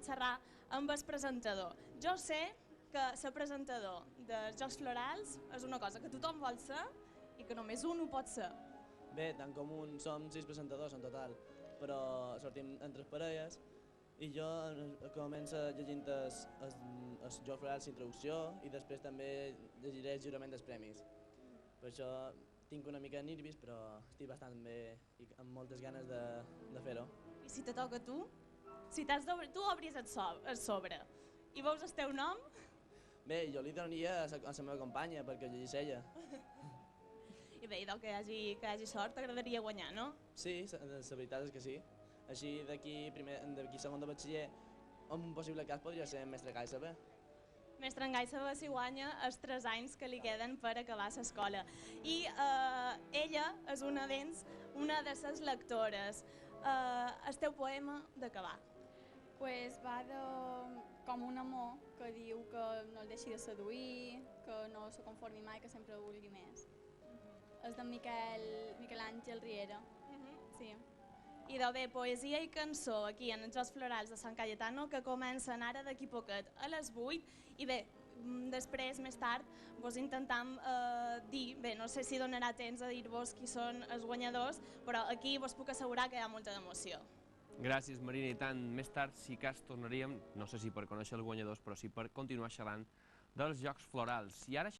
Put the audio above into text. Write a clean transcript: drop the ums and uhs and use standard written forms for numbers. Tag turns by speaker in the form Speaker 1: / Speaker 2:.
Speaker 1: xerrar amb el presentador. Jo sé que ser presentador dels Jocs Florals és una cosa que tothom vol ser i que només un ho pot ser.
Speaker 2: Bé, tant com un som 6 presentadors en total, però sortim entre parelles i jo començo llegint els Jocs Florals d'introducció i després també llegiré el jurament dels premis. Per això tinc una mica de nervis, però estic bastant bé i amb moltes ganes de fer-ho.
Speaker 1: I si te toca a tu? Si tu obris el sobre i veus el teu nom?
Speaker 2: Bé, jo li donaria a la meva companya perquè ho llegís ella.
Speaker 1: I bé, que hi hagi sort, t'agradaria guanyar, no?
Speaker 2: Sí, la veritat és que sí. Així d'aquí segon de batxiller, en un possible cas podria ser mestre Gaissabe.
Speaker 1: Mestre Gaissabe s'hi guanya els 3 anys que li queden per acabar l'escola. I ella és una d'ells, una de les lectores. El teu poema d'acabar.
Speaker 3: Pues va com un amor que diu que no el deixi de seduir, que no se conformi mai, que sempre vulgui més. És d'en Miquel Àngel Riera. Sí.
Speaker 1: I de bé, poesia i cançó aquí en els Jocs Florals de Sant Cayetano que comencen ara d'aquí poquet a les 8 i bé, després, més tard, vos intentam dir, bé, no sé si donarà temps a dir-vos qui són els guanyadors, però aquí vos puc assegurar que hi ha molta emoció.
Speaker 4: Gràcies, Marina, i tant. Més tard, si cas, tornaríem, no sé si per conèixer els guanyadors, però sí per continuar xerrant dels Jocs Florals. I ara